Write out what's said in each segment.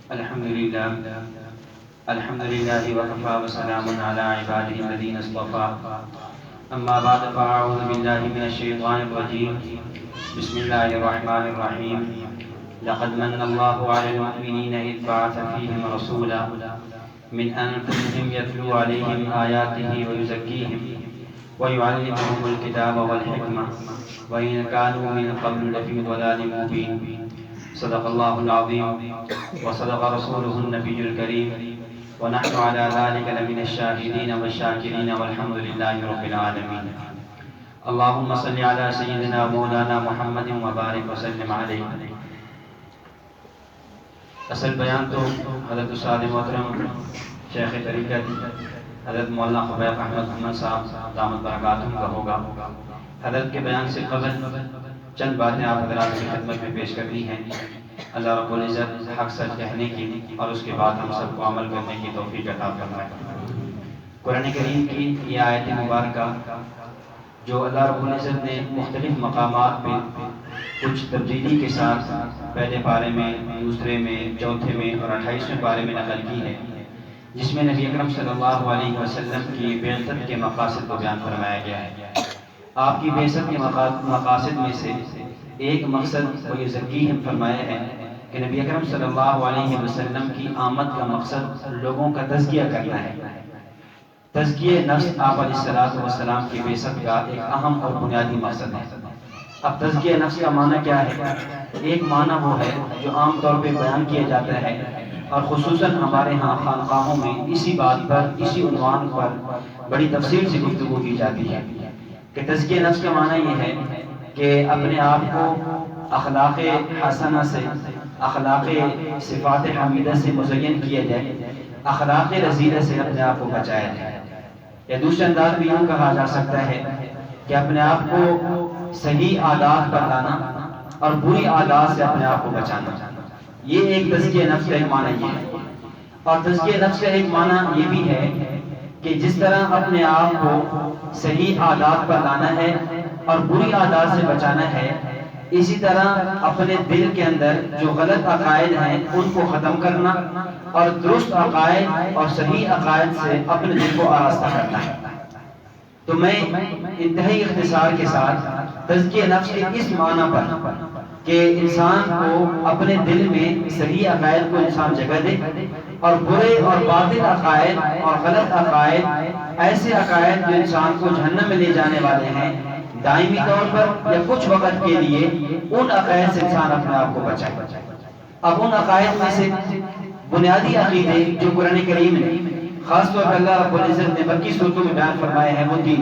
الحمد لله الحمد لله وكفى وسلام على عباده الذين اصطفى. أما بعد فأعوذ بالله من الشيطان الرجيم. بسم الله الرحمن الرحيم. لقد من الله على المؤمنين إذ بعث فيهم رسولا من أنفسهم يتلو عليهم آياته ويزكيهم ويعلمهم الكتاب والحكمة وإن كانوا من قبل لفي ضلال مبين. صدق الله العظيم وصدق رسوله النبي الكريم ونحن على ذلك لمن الشاهدين والشاكرين والحمد لله رب العالمين. اللهم صل على سيدنا مولانا محمد وبارك وسلم عليه. اصل بیان تو حضرت استاد محترم شیخ طریقت حضرت مولانا خبیب احمد محمد صاحب دامت برکاتہم کا ہوگا. حضرت کے بیان سے قبل چند باتیں آپ حضرات کی خدمت میں پیش کرنی ہیں. اللہ رب العزت حق سچ کہنے کی اور اس کے بعد ہم سب کو عمل کرنے کی توفیق عطا فرمائے. قرآن کریم کی یہ آیت مبارکہ جو اللہ رب العزت نے مختلف مقامات پہ کچھ تبدیلی کے ساتھ پہلے پارے میں، دوسرے میں، چوتھے میں اور 28ویں پارے میں نقل کی ہے، جس میں نبی اکرم صلی اللہ علیہ وسلم کی بعثت کے مقاصد کو بیان فرمایا گیا ہے. آپ کی بعثت کے مقاصد میں سے ایک مقصد وہ یزکیہم فرمایا ہے کہ نبی اکرم صلی اللہ علیہ وسلم کی آمد کا مقصد لوگوں کا تزکیہ کرنا ہے. تزکیہ نفس آپ علیہ السلام کی بعثت کا ایک اہم اور بنیادی مقصد ہے. اب تزکیہ نفس کا معنی کیا ہے؟ ایک معنی وہ ہے جو عام طور پہ بیان کیا جاتا ہے اور خصوصاً ہمارے ہاں خانقاہوں میں اسی بات پر، اسی عنوان پر بڑی تفصیل سے گفتگو کی جاتی ہے کہ تزکیہ نفس کا معنی یہ ہے کہ اپنے آپ کو اخلاق حسنہ سے، اخلاق صفات حمیدہ سے مزین کیا جائے، اخلاق رذیلہ سے اپنے آپ کو بچایا جائے. یا دوسرے انداز میں یوں کہا جا سکتا ہے کہ اپنے آپ کو صحیح عادات پر لانا اور بری عادات سے اپنے آپ کو بچانا. یہ ایک تزکیہ نفس کا ایک معنی یہ ہے. اور تزکیہ نفس کا ایک معنی یہ بھی ہے کہ جس طرح اپنے آپ کو صحیح عادات پر لانا ہے اور بری عادات سے بچانا ہے، اسی طرح اپنے دل کے اندر جو غلط عقائد ہیں ان کو ختم کرنا اور درست عقائد اور صحیح عقائد سے اپنے دل کو آراستہ کرنا ہے. تو میں انتہائی اختصار کے ساتھ تزکیہ نفس کے اس معنی پر کہ انسان کو اپنے دل میں صحیح عقائد کو انسان جگہ دے اور برے اور باطل عقائد اور غلط عقائد، ایسے عقائد جو انسان کو جہنم میں لے جانے والے ہیں دائمی طور پر یا کچھ وقت کے لیے، ان عقائد سے انسان اپنے آپ کو بچائے. اب ان عقائد میں سے بنیادی عقیدے جو قرآن کریم نے خاص طور پر اللہ رب العزت نے مکی صورتوں میں بیان فرمائے ہیں وہ تین: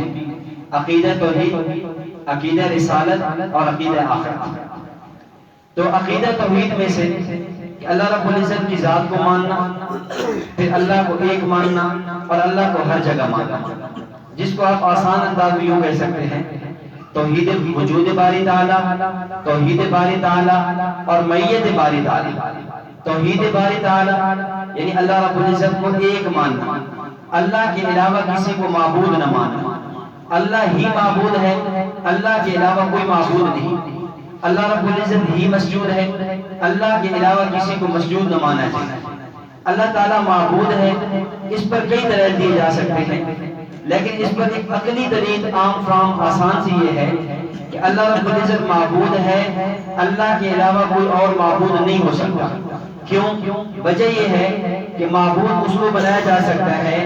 عقیدہ توحید، عقیدہ رسالت اور عقیدہ آخرت. تو عقیدہ توحید میں سے کہ اللہ رب العزت کی ذات کو ماننا، پھر اللہ کو ایک ماننا اور اللہ کو ہر جگہ ماننا، جس کو آپ آسان انداز میں یوں کہہ سکتے ہیں توحید وجود باری تعالیٰ، توحید باری تعالیٰ اور میت باری تعالیٰ. توحید باری تعالیٰ یعنی اللہ رب العزت کو ایک ماننا، اللہ کے علاوہ کسی کو معبود نہ ماننا. اللہ ہی معبود ہے، اللہ کے علاوہ کوئی معبود نہیں. اللہ رب العزت ہی مسجود ہے، اللہ کے علاوہ کسی کو مسجود نہ مانا چاہیے. اللہ تعالیٰ معبود ہے، اس پر کئی دلائل دیے جا سکتے ہیں، لیکن اس پر ایک عقلی دلیل عام فام آسان سی یہ ہے کہ اللہ رب العزت معبود ہے، اللہ کے علاوہ کوئی اور معبود نہیں ہو سکتا. کیوں؟ وجہ یہ ہے کہ معبود اس کو بنایا جا سکتا ہے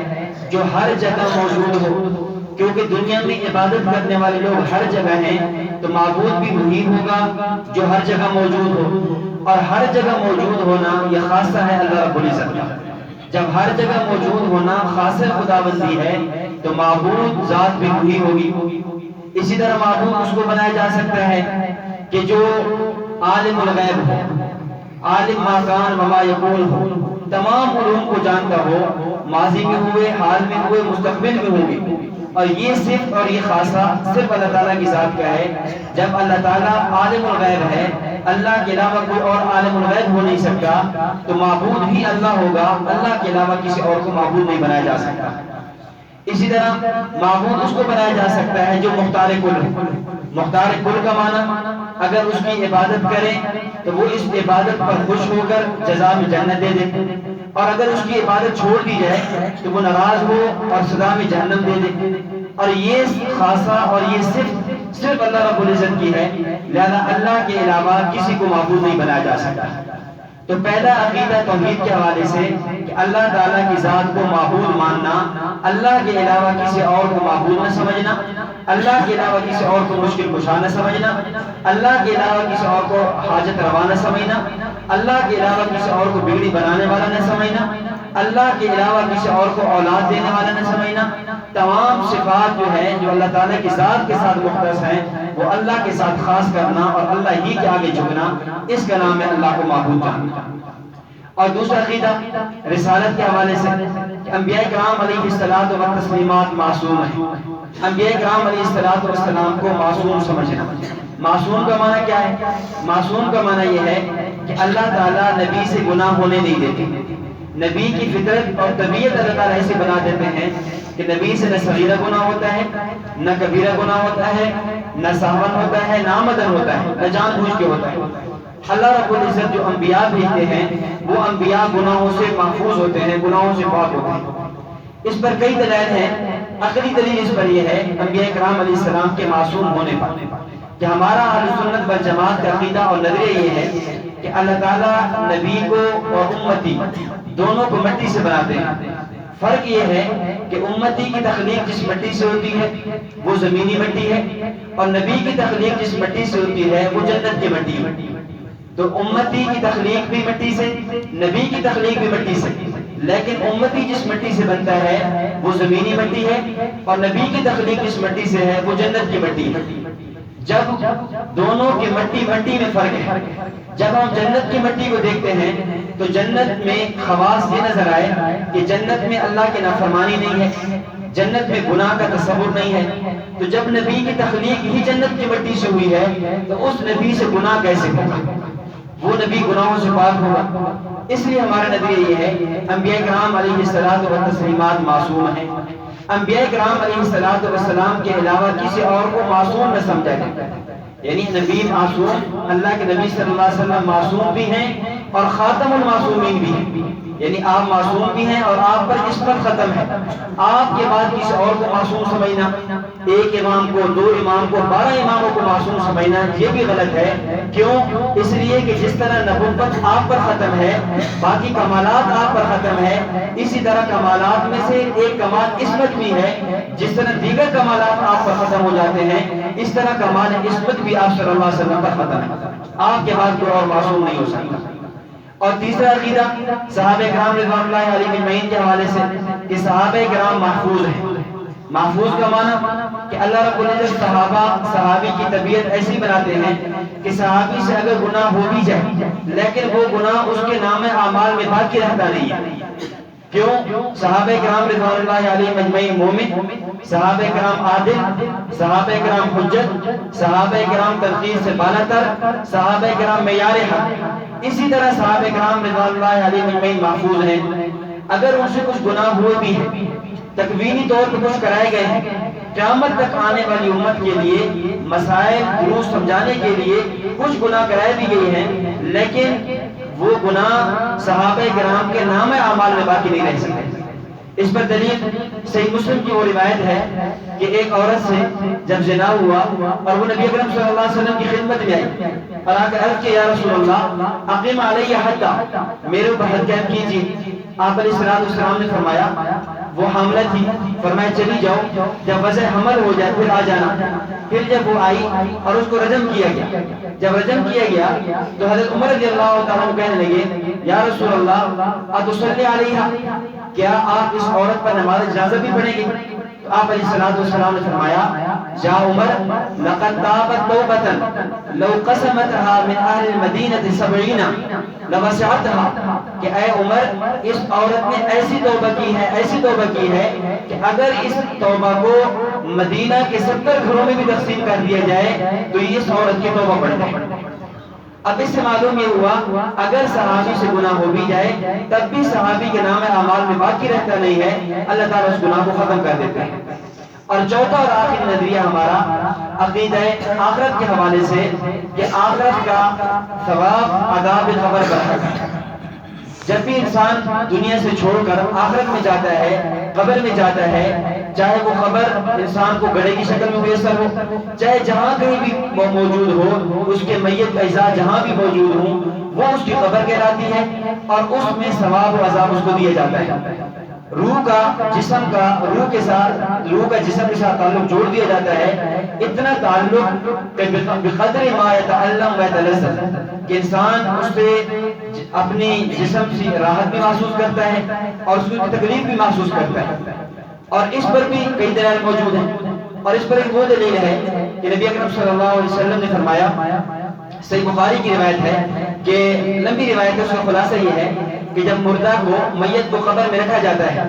جو ہر جگہ موجود ہو، کیونکہ دنیا میں عبادت کرنے والے لوگ ہر جگہ ہیں، تو معبود بھی وہی ہوگا جو ہر جگہ موجود ہو. اور ہر جگہ موجود ہونا یہ خاصہ ہے اللہ رب العزت کا. جب ہر جگہ موجود ہونا خاص خداوندی ہے تو معبود ذات بھی وہی ہوگی. اسی طرح معبود اس کو بنایا جا سکتا ہے کہ جو عالم الغیب ہو، عالم ما کان وما یکون ہو، تمام علوم کو جانتا ہو، ماضی میں ہوئے، حال میں ہوئے، مستقبل میں ہوئے. اور یہ صرف اور یہ خاصہ صرف اللہ تعالیٰ کی ذات کا ہے. جب اللہ تعالیٰ عالم الغیب ہے، اللہ کے علاوہ کوئی اور عالم الغیب ہو نہیں سکتا، تو معبود ہی اللہ ہوگا، اللہ کے علاوہ کسی اور کو معبود نہیں بنایا جا سکتا. اسی طرح معبود اس کو بنایا جا سکتا ہے جو مختار کل ہے. مختار کل کا معنی اگر اس کی عبادت کرے تو وہ اس عبادت پر خوش ہو کر جزا میں جنت دے دے، اور اگر اس کی عبادت چھوڑ دی جائے تو وہ ناراض ہو اور سزا میں جہنم دے دے۔ اور یہ خاصہ اور یہ صرف اللہ رب العزت کی ہے، لہذا اللہ کے علاوہ کسی کو معبود نہیں بنایا جا سکتا۔ تو پہلا عقیدہ توحید کے حوالے سے کہ اللہ تعالیٰ کی ذات کو معبود ماننا، اللہ کے علاوہ کسی اور کو معبود نہ سمجھنا، اللہ کے علاوہ کسی اور کو مشکل کشا نہ سمجھنا، اللہ کے علاوہ کسی اور کو حاجت روا نہ سمجھنا، اللہ کے علاوہ کسی اور کو بگڑی بنانے والا نہ سمجھنا، اللہ کے علاوہ کسی اور کو اولاد دینے والا نہ سمجھنا۔ تمام صفات جو ہیں جو اللہ تعالیٰ کی ذات کے ساتھ مختص ہیں وہ اللہ کے ساتھ خاص کرنا اور اللہ ہی کے آگے جھکنا، اس کا نام ہے اللہ کو معبود جاننا۔ اور دوسرا عقیدہ رسالت کے حوالے سے کہ انبیاء کرام علیہ الصلوۃ والتسلیمات معصوم ہیں، انبیاء کرام علیہ الصلوۃ والسلام کو معصوم سمجھنا۔ معصوم کا معنی کیا ہے؟ معصوم کا معنی یہ ہے کہ اللہ تعالیٰ نبی سے گناہ ہونے نہیں دیتے۔ نبی کی فطرت اور طبیعت اللہ تعالیٰ ایسے بنا دیتے ہیں کہ نبی سے نہ صغیرہ گناہ ہوتا ہے، نہ کبیرہ گناہ ہوتا ہے، نہ سہون ہوتا ہے، نہ آمدن ہوتا ہے، نہ جان بوجھ کے ہوتا ہے۔ اللہ رب العزت جو انبیاء بھیجتے ہیں وہ انبیاء گناہوں سے محفوظ ہوتے ہیں، گناہوں سے پاک ہوتے ہیں۔ اس پر کئی دلائل ہیں۔ عقلی دلیل اس پر یہ ہے انبیاء کرام علیہ السلام کے معصوم ہونے پر کہ ہمارا اہل سنت والجماعت کا عقیدہ اور نظریہ یہ ہے کہ اللہ تعالیٰ نبی کو اور امتی دونوں کو مٹی سے بناتے ہیں۔ فرق یہ ہے کہ امتی کی تخلیق جس مٹی سے ہوتی ہے وہ زمینی مٹی ہے، اور نبی کی تخلیق جس مٹی سے ہوتی ہے وہ جنت کی مٹی ہے۔ تو امتی کی تخلیق بھی مٹی سے، نبی کی تخلیق بھی مٹی سے، لیکن امتی جس مٹی سے بنتا ہے وہ زمینی مٹی ہے، اور نبی کی تخلیق جس مٹی سے ہے وہ جنت کی مٹی ہے۔ جب دونوں کی مٹی میں فرق ہے، جب ہم جنت کی مٹی کو دیکھتے ہیں تو جنت میں خواص یہ نظر آئے کہ جنت میں اللہ کی نافرمانی نہیں ہے، جنت میں گناہ کا تصور نہیں ہے۔ تو جب نبی کی تخلیق ہی جنت کی مٹی سے ہوئی ہے تو اس نبی سے گناہ کیسے ہوگا؟ وہ نبی گناہوں سے پاک ہوگا۔ اس لیے ہمارا نظریہ یہ ہے انبیاء کرام علیہ الصلوۃ والتسلیمات معصوم ہیں۔ انبیاء کرام علیہ الصلوۃ والسلام کے علاوہ کسی اور کو معصوم نہ سمجھا جائے، یعنی نبی معصوم، اللہ کے نبی صلی اللہ علیہ وسلم معصوم بھی ہیں اور خاتم المعصومین بھی ہیں، یعنی آپ معصوم بھی ہیں اور آپ پر عصمت ختم ہے۔ آپ کے بعد کسی اور کو معصوم سمجھنا، ایک امام کو، دو امام کو، 12 اماموں کو معصوم سمجھنا یہ بھی غلط ہے۔ کیوں؟ اس لیے کہ جس طرح نبوت آپ پر ختم ہے، باقی کمالات آپ پر ختم ہے، اسی طرح کمالات میں سے ایک کمال عصمت بھی ہے۔ جس طرح دیگر کمالات آپ پر ختم ہو جاتے ہیں اس طرح کمال عصمت بھی آپ صلی اللہ علیہ وسلم پر ختم ہے، آپ کے بعد کوئی اور معصوم نہیں ہو سکتا۔ اور تیسرا عقیدہ صحابہ کرام رضوان اللہ علیہم اجمعین کے حوالے سے کہ صحابہ کرام محفوظ ہیں۔ محفوظ کا معنی کہ اللہ رب العزت صحابی کی طبیعت ایسی بناتے ہیں کہ صحابی سے اگر گناہ ہو بھی جائے لیکن وہ گناہ اس کے نام اعمال میں باقی رہتا نہیں ہے۔ کیوں؟ صحابہ کرام رضوان اللہ علیہم اجمعین مومن، صحابہ کرام عادل، صحابہ کرام حجت، صحابہ کرام تنقید سے بالاتر، صحابہ کرام معیار حق۔ اسی طرح صحابہ کرام رضوان اللہ علیہم اجمعین محفوظ ہیں۔ اگر ان سے کچھ گناہ ہوئے بھی ہیں، تکوینی طور پر کچھ کرائے گئے ہیں، قیامت تک آنے والی امت کے لیے مسائل دروس سمجھانے کے لیے کچھ گناہ کرائے بھی گئے ہیں، لیکن وہ گناہ صحابہ کرام کے نام اعمال میں باقی نہیں رہ سکتے۔ اس پر دلیل صحیح مسلم کی وہ روایت ہے کہ ایک عورت سے جب زنا ہوا اور وہ نبی اکرم صلی اللہ علیہ وسلم کی خدمت میں آئی اور آ کر عرض کیا، یا رسول اللہ اقیم علی حدا، میرے اوپر حد قائم کیجیے۔ آپ علیہ السلام نے فرمایا، وہ حاملہ تھی، فرمایا چلی جاؤ، جب وضع حمل ہو جائے پھر آ جانا۔ پھر جب وہ آئی اور اس کو رجم کیا گیا، جب رجم کیا گیا تو حضرت عمر رضی اللہ تعالیٰ عنہ کہنے لگے، یا رسول اللہ اتصلی علیہا، کیا آپ اس عورت پر نماز جنازہ بھی پڑھیں گے؟ تو آپ علیہ السلام نے فرمایا، یا عمر لقد تابت توبۃ لو قسمتها من اہل المدینہ 70 لوسعتها، کہ اے عمر اس عورت نے ایسی توبہ کی ہے، ایسی توبہ کی ہے کہ اگر اس توبہ کو مدینہ کے 70 گھروں میں بھی تقسیم کر دیا جائے تو یہ اس عورت کی توبہ پڑھ جائے۔ اب اس سے معلوم یہ ہوا اگر صحابی سے گناہ ہو بھی جائے تب بھی صحابی کے نام اعمال میں باقی رہتا نہیں ہے، اللہ تعالیٰ اس گناہ کو ختم کر دیتے ہیں۔ اور چوتھا اور آخری نظریہ ہمارا عقیدہ آخرت کے حوالے سے کہ آخرت کا ثواب عذاب قبر برحق ہے۔ جب بھی انسان دنیا سے چھوڑ کر آخرت میں جاتا ہے، قبر میں جاتا ہے، چاہے وہ قبر انسان کو گڑھے کی شکل میں میسر ہو، چاہے جہاں کہیں بھی وہ موجود ہو، اس کے میت اجزاء جہاں بھی موجود ہوں، وہ اس کی قبر کہلاتی ہے اور اس میں ثواب و عذاب اس کو دیا جاتا ہے۔ روح کا جسم کا روح کے ساتھ، روح کا جسم کے ساتھ تعلق جوڑ دیا جاتا ہے، اتنا تعلق کہ بقدر ما یتعلم و یتلذذ کہ انسان اس سے اپنی جسم سے راحت بھی محسوس کرتا ہے اور اس کی تکلیف بھی محسوس کرتا ہے۔ اور اس پر بھی کئی دلائل موجود ہیں، اور اس پر ایک وہ دلیل ہے کہ نبی اکرم صلی اللہ علیہ وسلم نے فرمایا، صحیح بخاری کی روایت ہے کہ لمبی روایت ہے، اس کا خلاصہ یہ ہے کہ جب مردہ کو، میت کو قبر میں رکھا جاتا ہے،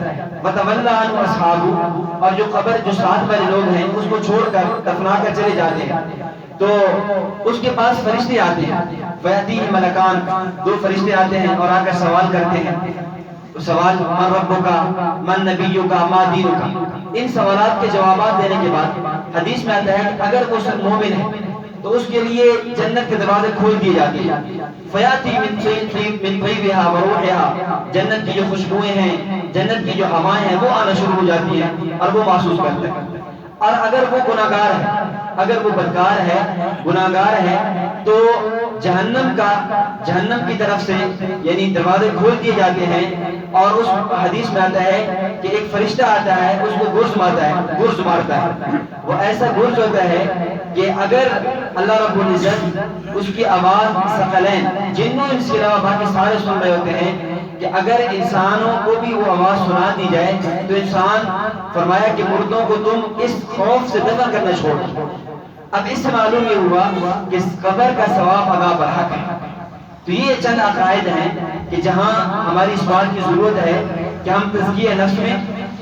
وَتَوَلَّى عَنْهُ أَصْحَابُهُ، اور جو قبر جو ساتھ والے لوگ ہیں اس کو چھوڑ کر دفنا کر چلے جاتے ہیں، تو اس کے پاس فرشتے آتے ہیں، فَيَأْتِيهِ مَلَكَانِ، دو فرشتے آتے ہیں اور آ کر سوال کرتے ہیں، سوال من ربک من نبیک ما دینک، ان سوالات کے جوابات دینے کے بعد حدیث میں آتا ہے کہ اگر وہ مومن ہے تو اس کے لیے جنت کے دروازے کھول دیے جاتے ہیں، فیاتی من طیبها وروحها، جنت کی جو خوشبوئیں ہیں، جنت کی جو ہوائیں ہیں وہ آنا شروع ہو جاتی ہیں اور وہ محسوس کرتے ہیں۔ اور اگر وہ گناہگار ہے، اگر وہ بدکار ہے، گناہگار ہے، تو جہنم کی طرف سے یعنی دروازے کھول دیے جاتے ہیں، اور اس حدیث میں آتا ہے کہ ایک فرشتہ آتا ہے، اس کو گرز مارتا ہے، وہ ایسا گرز ہوتا ہے کہ اگر اللہ رب العزت اس کی آواز ثقلین، جنوں انس کے علاوہ باقی سارے سن رہے ہوتے ہیں، کہ اگر انسانوں کو بھی وہ آواز سنا دی جائے تو انسان، فرمایا کہ مردوں کو تم اس خوف سے دفن کرنا چھوڑ دو۔ اب اس سے معلوم یہ ہوا کہ قبر کا ثواب عذاب برحق ہے۔ تو یہ چند عقائد ہیں کہ جہاں ہماری اس بات کی ضرورت ہے کہ ہم تزکیہ نفس میں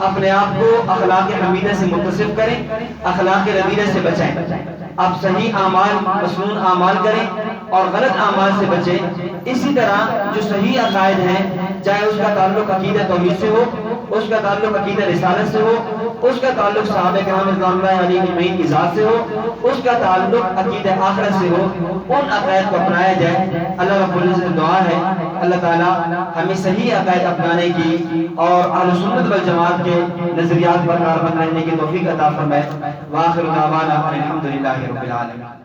اپنے آپ کو اخلاق حمیدہ سے متصف کریں، اخلاق رذیلہ سے بچائیں، اب صحیح اعمال، مسنون اعمال کریں اور غلط اعمال سے بچیں۔ اسی طرح جو صحیح عقائد ہیں، چاہے اس کا تعلق عقیدہ توحید سے ہو، اس کا تعلق عقیدہ رسالت سے ہو، اس کا تعلق صحابہ کرام رضوان اللہ علیہ اجمعین کی ذات سے ہو، اس کا تعلق عقیدہ آخرت سے ہو، ان عقائد کو اپنایا جائے۔ اللہ رب العزت دعا ہے اللہ تعالی ہمیں صحیح عقائد اپنانے کی اور اہل سنت والجماعت کے نظریات پر کاربند رہنے کی توفیق عطا فرمائے۔ وآخر دعوانا الحمدللہ رب العالمین۔